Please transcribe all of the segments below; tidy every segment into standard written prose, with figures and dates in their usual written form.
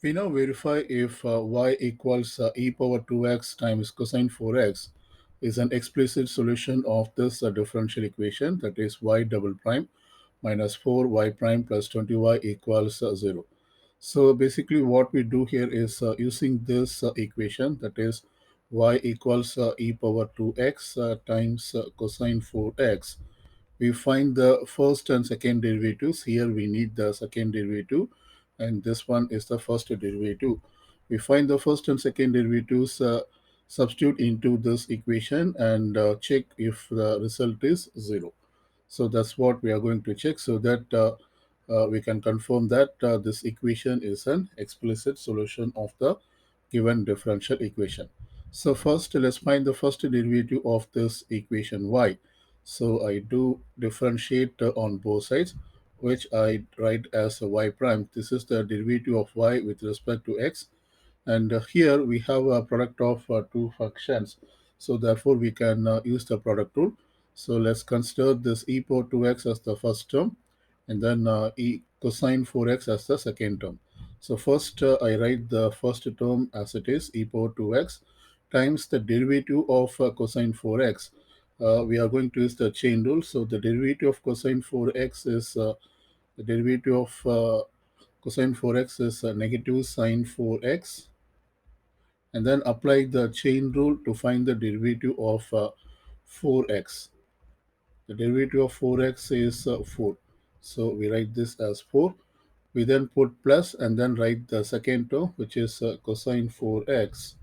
We now verify if y equals e power 2x times cosine 4x is an explicit solution of this differential equation, that is y double prime minus 4y prime plus 20y equals 0. So basically what we do here is using this equation, that is y equals e power 2x times cosine 4x, we find the first and second derivatives. Here we need the second derivative, and this one is the first derivative. We find the first and second derivatives, substitute into this equation, and check if the result is 0. So that's what we are going to check, so that we can confirm that this equation is an explicit solution of the given differential equation. So first, let's find the first derivative of this equation y. So I do differentiate on both sides, which I write as a y prime. This is the derivative of y with respect to x, and here we have a product of two functions, so therefore we can use the product rule. So let's consider this e power 2x as the first term, and then e cosine 4x as the second term. So first I write the first term as it is, e power 2x times the derivative of cosine 4x. We are going to use the chain rule, so the derivative of cosine 4x is the derivative of cosine 4x is negative sine 4x, and then apply the chain rule to find the derivative of 4x. The derivative of 4x is 4. So we write this as 4. We then put plus and then write the second term, which is cosine 4x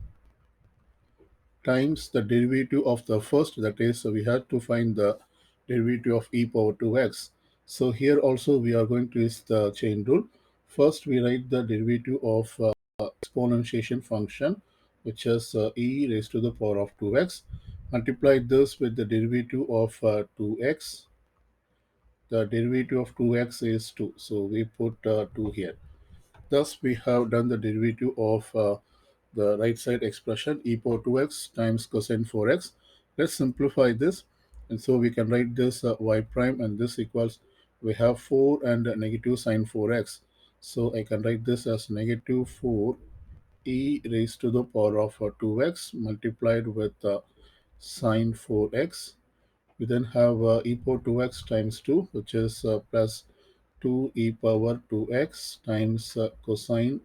times the derivative of the first, that is, we have to find the derivative of e power 2x. So here also we are going to use the chain rule. First we write the derivative of exponentiation function, which is e raised to the power of 2x. Multiply this with the derivative of 2x. The derivative of 2x is 2, so we put 2 here. Thus, we have done the derivative of the right side expression, e power 2x times cosine 4x. Let's simplify this. And so we can write this y prime, and this equals, we have 4 and negative sine 4x. So I can write this as negative 4 e raised to the power of 2x multiplied with sine 4x. We then have e power 2x times 2, which is plus 2 e power 2x times cosine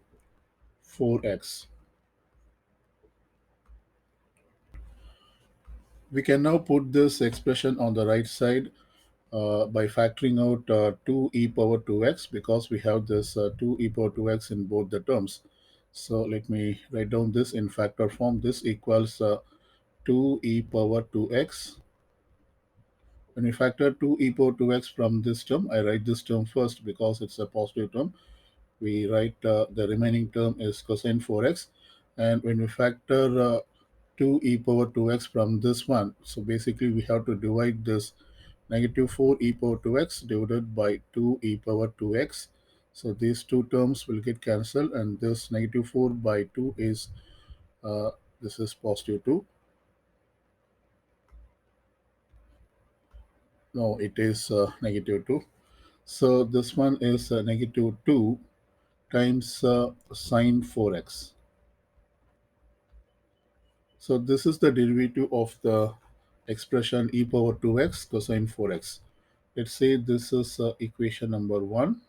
4x. We can now put this expression on the right side by factoring out 2 e power 2x, because we have this 2 e power 2x in both the terms. So let me write down this in factor form. This equals 2 e power 2x. When we factor 2 e power 2x from this term, I write this term first because it's a positive term. We write the remaining term is cosine 4x. And when we factor 2 e power 2x from this one, so basically we have to divide this negative 4 e power 2x divided by 2 e power 2x. So these two terms will get cancelled, and this negative 4 by 2 is this is positive 2. No, it is negative 2. So this one is negative 2 times sine 4x. So this is the derivative of the expression e power 2x cosine 4x. Let's say this is equation number 1.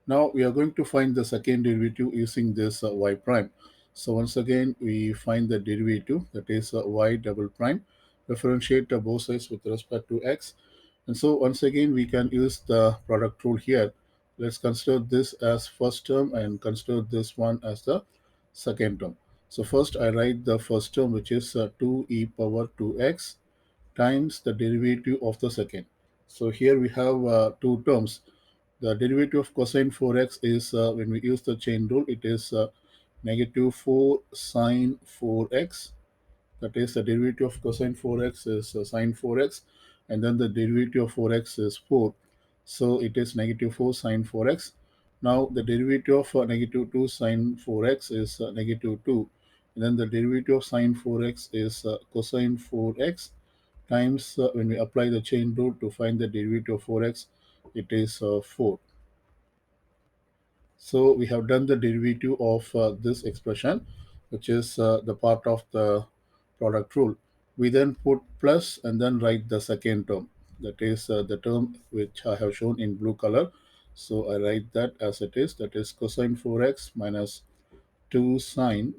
Now we are going to find the second derivative using this y prime. So once again we find the derivative, that is y double prime. Differentiate both sides with respect to x. And so once again we can use the product rule here. Let's consider this as first term and consider this one as the second term. So first I write the first term, which is 2 e power 2x times the derivative of the second. So here we have two terms. The derivative of cosine 4x is, when we use the chain rule, it is negative 4 sine 4x. That is, the derivative of cosine 4x is sine 4x, and then the derivative of 4x is 4. So it is negative 4 sine 4x. Now the derivative of negative 2 sine 4x is negative 2. And then the derivative of sine 4x is cosine 4x times, when we apply the chain rule to find the derivative of 4x, it is 4. So we have done the derivative of this expression, which is the part of the product rule. We then put plus and then write the second term. That is the term which I have shown in blue color. So I write that as it is. That is cosine 4x minus 2 sine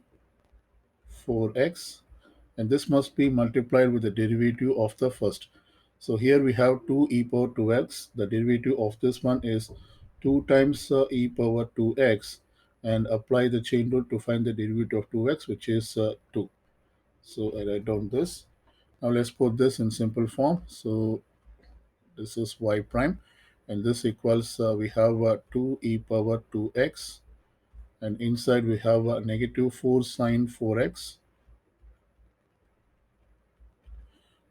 4x, and this must be multiplied with the derivative of the first. So here we have 2 e power 2x. The derivative of this one is 2 times e power 2x, and apply the chain rule to find the derivative of 2x, which is 2. So I write down this. Now let's put this in simple form. So this is y prime, and this equals we have 2 e power 2x, and inside we have negative 4 sine 4x,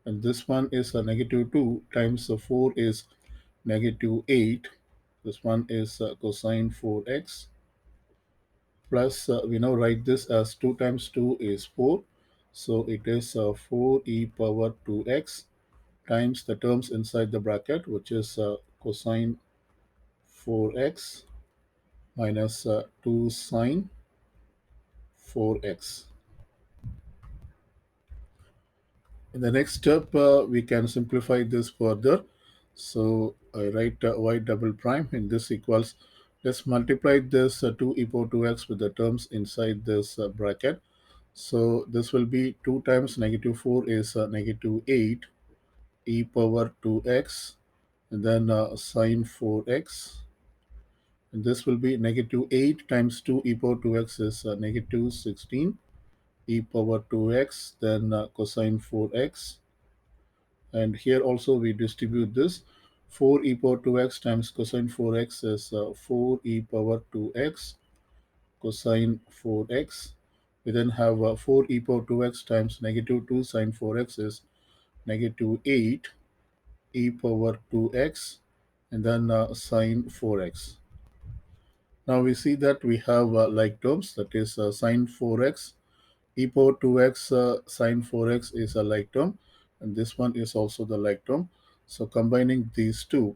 and this one is a negative 2 times 4 is negative 8. This one is cosine 4x, plus we now write this as 2 times 2 is 4. So it is 4 e power 2x times the terms inside the bracket, which is cosine 4x minus 2 sine 4x. In the next step, we can simplify this further. So I write y double prime, and this equals, let's multiply this 2 e power 2x with the terms inside this bracket. So this will be 2 times negative 4 is negative 8 e power 2x, and then sine 4x. And this will be negative 8 times 2 e power 2x is negative 16 e power 2x, then cosine 4x. And here also we distribute this. 4 e power 2x times cosine 4x is 4 e power 2x cosine 4x. We then have 4 e power 2x times negative 2 sine 4x is negative 8 e power 2x, and then sine 4x. Now we see that we have like terms, that is sine 4x e power 2x sine 4x is a like term, and this one is also the like term. So combining these two,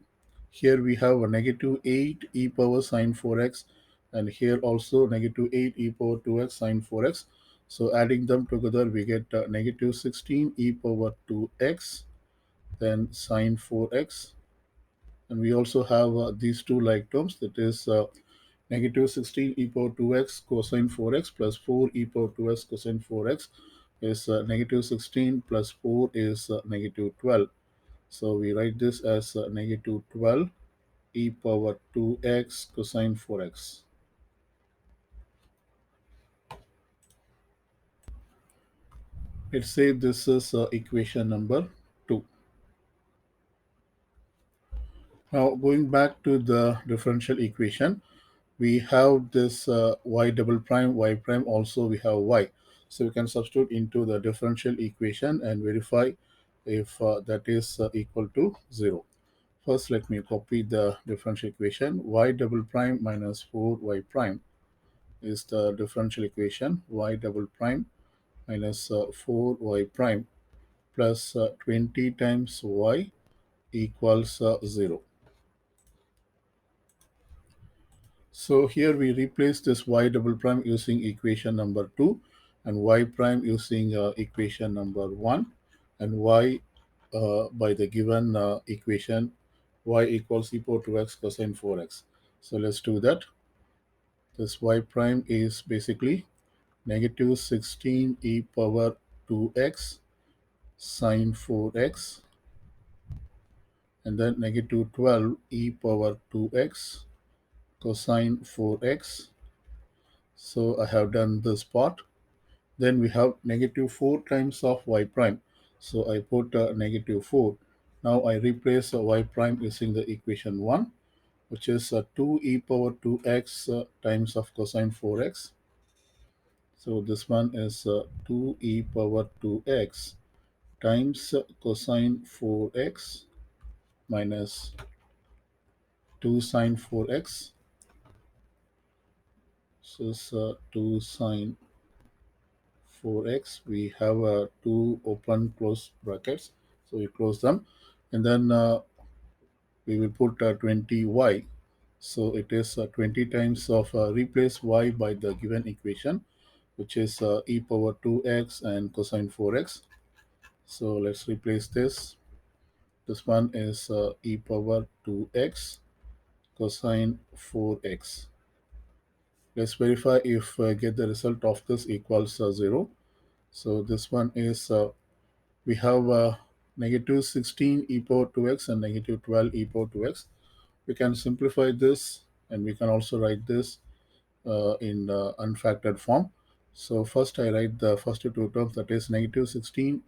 here we have a negative 8 e power sine 4x, and here also negative 8 e power 2x sine 4x. So adding them together, we get negative 16 e power 2x, then sine 4x. And we also have these two like terms, that is negative 16 e power 2x cosine 4x plus 4 e power 2x cosine 4x is negative 16 plus 4 is negative 12. So we write this as negative 12 e power 2x cosine 4x. Let's say this is equation number 2. Now going back to the differential equation, we have this y double prime, y prime, also we have y. So we can substitute into the differential equation and verify if that is equal to 0. First, let me copy the differential equation. Y double prime minus 4y prime is the differential equation. Y double prime minus 4y prime plus 20 times y equals 0. So here we replace this y double prime using equation number 2, and y prime using equation number 1, and y by the given equation y equals e power 2x cosine 4x. So let's do that. This y prime is basically negative 16 e power 2x sine 4x, and then negative 12 e power 2x cosine 4x. So I have done this part. Then we have negative 4 times of y prime. So I put negative 4. Now I replace y prime using the equation 1, which is 2 e power 2x times of cosine 4x. So this one is 2 e power 2x times cosine 4x minus 2 sine 4x. So it's 2 sine 4x. We have two open close brackets, so we close them, and then we will put 20y. So it is 20 times of replace y by the given equation, which is e power 2x and cosine 4x. So let's replace this. This one is e power 2x cosine 4x. Let's verify if get the result of this equals 0. So this one is we have negative 16 e power 2x and negative 12 e power 2x. We can simplify this and we can also write this in unfactored form. So first I write the first two terms, that is negative 16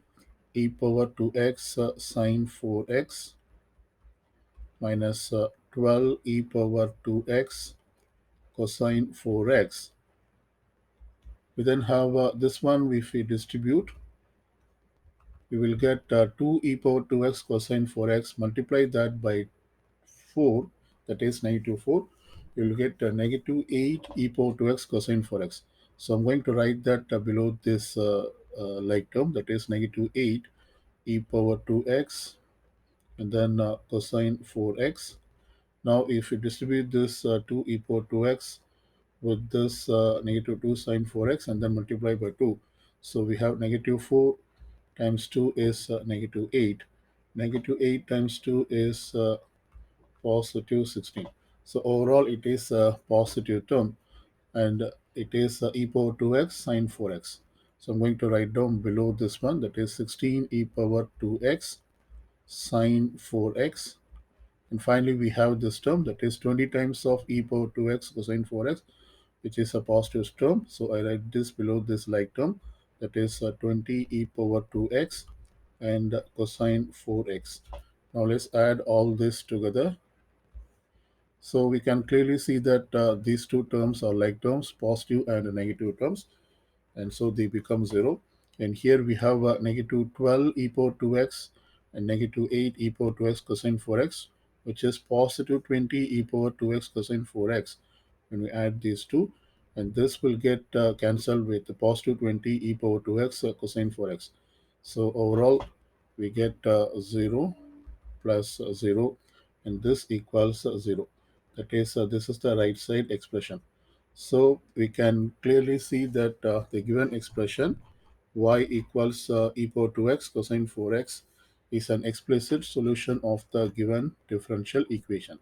e power 2x sine 4x minus 12 e power 2x cosine 4x. We then have this one, if we distribute, we will get 2 e power 2x cosine 4x, multiply that by 4, that is negative 4, you will get negative 8 e power 2x cosine 4x. So I'm going to write that below this like term, that is negative 8 e power 2x and then cosine 4x. Now if you distribute this 2 e power 2x with this negative 2 sine 4x and then multiply by 2. So we have negative 4 times 2 is negative 8. Negative 8 times 2 is positive 16. So overall it is a positive term and it is e power 2x sine 4x. So I'm going to write down below this one, that is 16 e power 2x sine 4x. And finally we have this term, that is 20 times of e power 2x cosine 4x, which is a positive term. So I write this below this like term, that is 20 e power 2x and cosine 4x. Now let's add all this together. So we can clearly see that these two terms are like terms, positive and negative terms, and so they become 0. And here we have negative 12 e power 2x and negative 8 e power 2x cosine 4x, which is positive 20 e power 2x cosine 4x when we add these two. And this will get cancelled with the positive 20 e power 2x cosine 4x. So overall, we get 0 plus 0 and this equals 0. That is, this is the right side expression. So we can clearly see that the given expression y equals e power 2x cosine 4x is an explicit solution of the given differential equation.